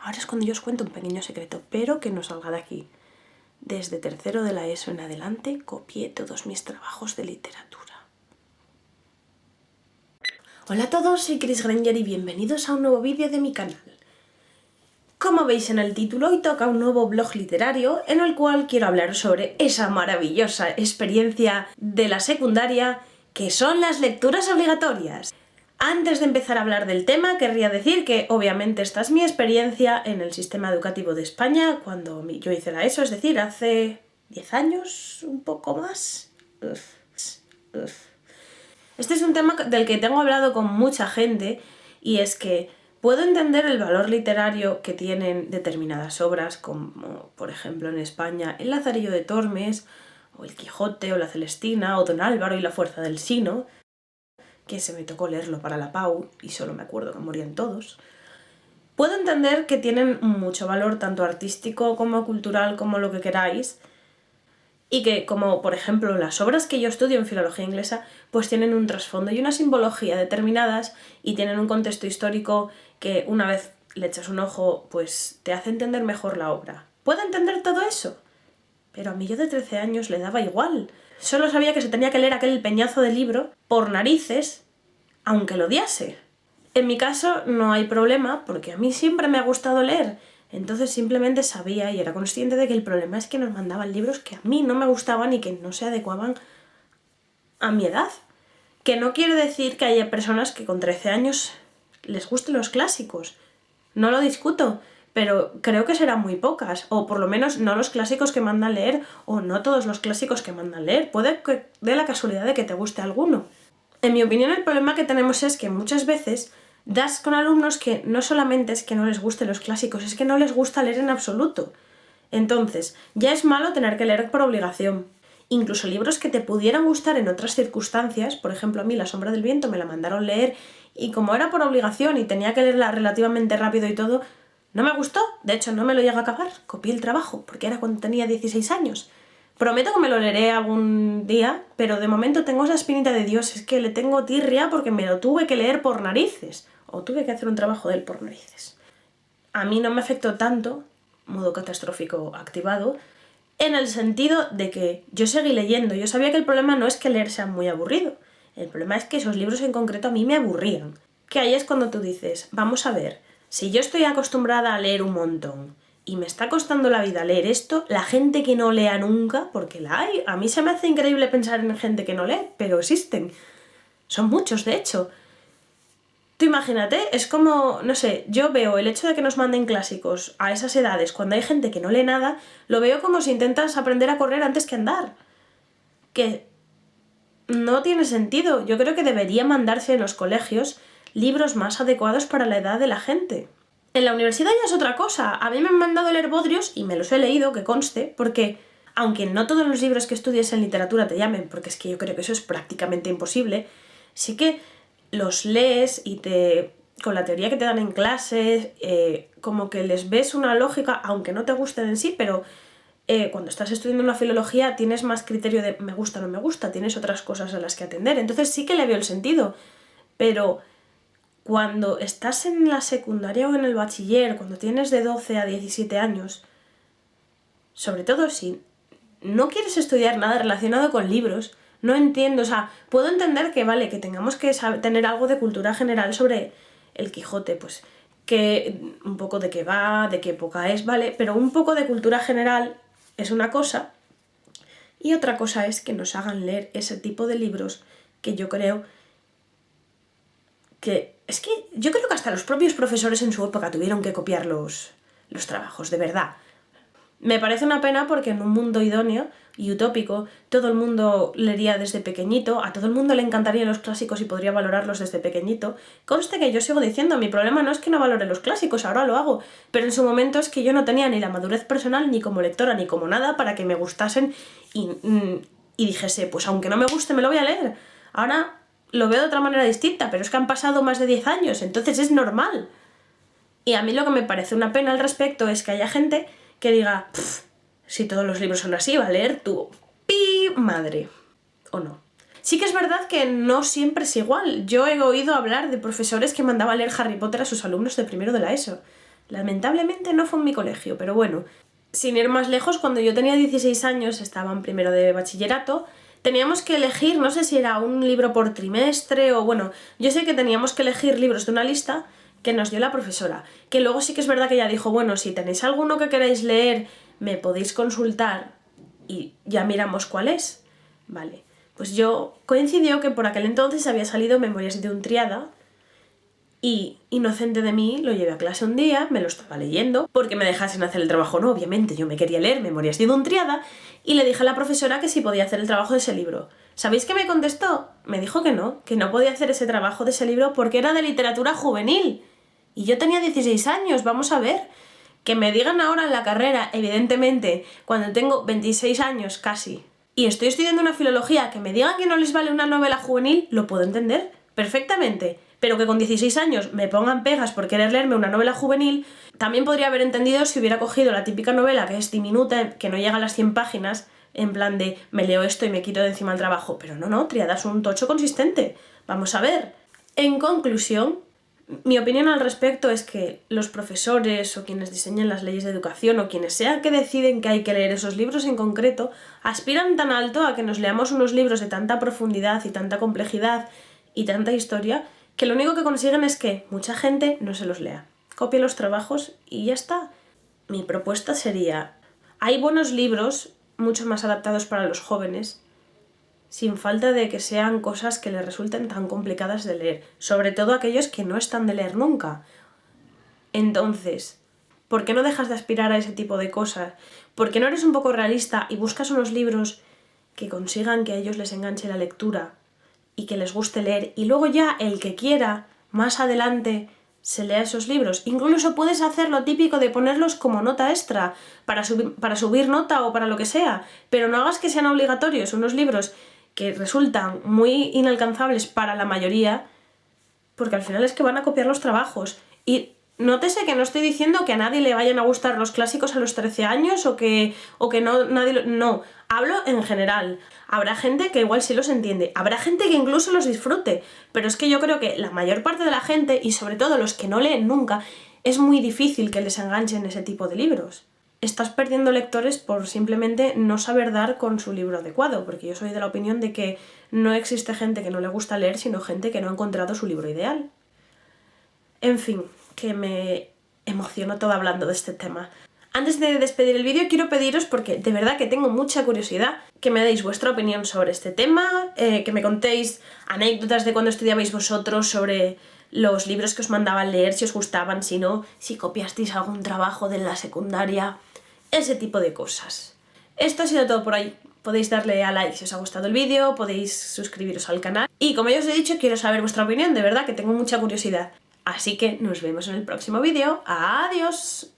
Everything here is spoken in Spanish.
ahora es cuando yo os cuento un pequeño secreto, pero que no salga de aquí. Desde tercero de la ESO en adelante copié todos mis trabajos de literatura. Hola a todos, soy Chris Granger y bienvenidos a un nuevo vídeo de mi canal. Como veis en el título, hoy toca un nuevo blog literario en el cual quiero hablar sobre esa maravillosa experiencia de la secundaria que son las lecturas obligatorias. Antes de empezar a hablar del tema, querría decir que obviamente esta es mi experiencia en el sistema educativo de España cuando yo hice la ESO, es decir, hace 10 años, un poco más. Este es un tema del que tengo hablado con mucha gente y es que puedo entender el valor literario que tienen determinadas obras, como por ejemplo en España El Lazarillo de Tormes, o El Quijote, o La Celestina, o Don Álvaro y la Fuerza del Sino, que se me tocó leerlo para la PAU y solo me acuerdo que morían todos. Puedo entender que tienen mucho valor tanto artístico como cultural como lo que queráis, y que, como por ejemplo las obras que yo estudio en filología inglesa, pues tienen un trasfondo y una simbología determinadas y tienen un contexto histórico que una vez le echas un ojo, pues te hace entender mejor la obra. ¿Puedo entender todo eso? Pero a mí yo de 13 años le daba igual. Solo sabía que se tenía que leer aquel peñazo de libro por narices, aunque lo odiase. En mi caso no hay problema, porque a mí siempre me ha gustado leer. Entonces simplemente sabía y era consciente de que el problema es que nos mandaban libros que a mí no me gustaban y que no se adecuaban a mi edad. Que no quiere decir que haya personas que con 13 años les gusten los clásicos. No lo discuto, pero creo que serán muy pocas, o por lo menos no los clásicos que mandan leer, o no todos los clásicos que mandan leer. Puede que dé la casualidad de que te guste alguno. En mi opinión, el problema que tenemos es que muchas veces das con alumnos que no solamente es que no les gusten los clásicos, es que no les gusta leer en absoluto. Entonces, ya es malo tener que leer por obligación. Incluso libros que te pudieran gustar en otras circunstancias, por ejemplo a mí La sombra del viento me la mandaron leer y como era por obligación y tenía que leerla relativamente rápido y todo, no me gustó, de hecho no me lo llegué a acabar, copié el trabajo, porque era cuando tenía 16 años. Prometo que me lo leeré algún día, pero de momento tengo esa espinita de Dios, es que le tengo tirria porque me lo tuve que leer por narices, o tuve que hacer un trabajo de él por narices. A mí no me afectó tanto, modo catastrófico activado, en el sentido de que yo seguí leyendo. Yo sabía que el problema no es que leer sea muy aburrido, el problema es que esos libros en concreto a mí me aburrían. Que ahí es cuando tú dices, vamos a ver, si yo estoy acostumbrada a leer un montón y me está costando la vida leer esto, la gente que no lea nunca, porque la hay, a mí se me hace increíble pensar en gente que no lee, pero existen. Son muchos, de hecho. Tú imagínate, es como, no sé, yo veo el hecho de que nos manden clásicos a esas edades, cuando hay gente que no lee nada, lo veo como si intentas aprender a correr antes que andar. Que no tiene sentido. Yo creo que debería mandarse en los colegios libros más adecuados para la edad de la gente. En la universidad ya es otra cosa. A mí me han mandado leer bodrios y me los he leído, que conste, porque aunque no todos los libros que estudies en literatura te llamen, porque es que yo creo que eso es prácticamente imposible, sí que los lees y con la teoría que te dan en clases, como que les ves una lógica, aunque no te gusten en sí, pero cuando estás estudiando una filología tienes más criterio de me gusta o no me gusta, tienes otras cosas a las que atender, entonces sí que le veo el sentido, pero cuando estás en la secundaria o en el bachiller, cuando tienes de 12 a 17 años, sobre todo si no quieres estudiar nada relacionado con libros, no entiendo, o sea, puedo entender que vale, que tengamos que tener algo de cultura general sobre el Quijote, pues que un poco de qué va, de qué época es, vale, pero un poco de cultura general es una cosa y otra cosa es que nos hagan leer ese tipo de libros que yo creo que... Es que yo creo que hasta los propios profesores en su época tuvieron que copiar los trabajos, de verdad. Me parece una pena porque en un mundo idóneo y utópico todo el mundo leería desde pequeñito, a todo el mundo le encantarían los clásicos y podría valorarlos desde pequeñito. Conste que yo sigo diciendo, mi problema no es que no valore los clásicos, ahora lo hago, pero en su momento es que yo no tenía ni la madurez personal, ni como lectora, ni como nada para que me gustasen y dijese, pues aunque no me guste me lo voy a leer. Ahora lo veo de otra manera distinta, pero es que han pasado más de 10 años, entonces es normal. Y a mí lo que me parece una pena al respecto es que haya gente que diga, si todos los libros son así, va a leer tu madre, o no. Sí que es verdad que no siempre es igual. Yo he oído hablar de profesores que mandaban leer Harry Potter a sus alumnos de primero de la ESO. Lamentablemente no fue en mi colegio, pero bueno. Sin ir más lejos, cuando yo tenía 16 años, estaba en primero de bachillerato, teníamos que elegir, no sé si era un libro por trimestre o bueno, yo sé que teníamos que elegir libros de una lista que nos dio la profesora, que luego sí que es verdad que ella dijo, bueno, si tenéis alguno que queráis leer, me podéis consultar y ya miramos cuál es. Vale, pues yo coincidió que por aquel entonces había salido Memorias de un Triada y, inocente de mí, lo llevé a clase un día, me lo estaba leyendo, porque me dejasen hacer el trabajo, no, obviamente, yo me quería leer Memorias de un Triada, y le dije a la profesora que si podía hacer el trabajo de ese libro. ¿Sabéis qué me contestó? Me dijo que no podía hacer ese trabajo de ese libro porque era de literatura juvenil. Y yo tenía 16 años, vamos a ver. Que me digan ahora en la carrera, evidentemente, cuando tengo 26 años casi, y estoy estudiando una filología, que me digan que no les vale una novela juvenil, lo puedo entender perfectamente. Pero que con 16 años me pongan pegas por querer leerme una novela juvenil, también podría haber entendido si hubiera cogido la típica novela que es diminuta, que no llega a las 100 páginas, en plan de me leo esto y me quito de encima el trabajo. Pero no, Triada es un tocho consistente. Vamos a ver. En conclusión, mi opinión al respecto es que los profesores o quienes diseñan las leyes de educación o quienes sea que deciden que hay que leer esos libros en concreto, aspiran tan alto a que nos leamos unos libros de tanta profundidad y tanta complejidad y tanta historia, que lo único que consiguen es que mucha gente no se los lea. Copie los trabajos y ya está. Mi propuesta sería, hay buenos libros mucho más adaptados para los jóvenes, sin falta de que sean cosas que les resulten tan complicadas de leer, sobre todo aquellos que no están de leer nunca. Entonces, ¿por qué no dejas de aspirar a ese tipo de cosas? ¿Por qué no eres un poco realista y buscas unos libros que consigan que a ellos les enganche la lectura y que les guste leer, y luego ya el que quiera, más adelante, se lea esos libros? Incluso puedes hacer lo típico de ponerlos como nota extra, para subir nota o para lo que sea, pero no hagas que sean obligatorios unos libros que resultan muy inalcanzables para la mayoría, porque al final es que van a copiar los trabajos. Y nótese que no estoy diciendo que a nadie le vayan a gustar los clásicos a los 13 años o que no, hablo en general. Habrá gente que igual sí los entiende, habrá gente que incluso los disfrute, pero es que yo creo que la mayor parte de la gente, y sobre todo los que no leen nunca, es muy difícil que les enganchen ese tipo de libros. Estás perdiendo lectores por simplemente no saber dar con su libro adecuado, porque yo soy de la opinión de que no existe gente que no le gusta leer, sino gente que no ha encontrado su libro ideal. En fin, que me emociono todo hablando de este tema. Antes de despedir el vídeo quiero pediros, porque de verdad que tengo mucha curiosidad, que me deis vuestra opinión sobre este tema, que me contéis anécdotas de cuando estudiabais vosotros, sobre los libros que os mandaban leer, si os gustaban, si no, si copiasteis algún trabajo de la secundaria, ese tipo de cosas. Esto ha sido todo por hoy. Podéis darle a like si os ha gustado el vídeo, podéis suscribiros al canal y, como ya os he dicho, quiero saber vuestra opinión, de verdad que tengo mucha curiosidad. Así que nos vemos en el próximo vídeo. ¡Adiós!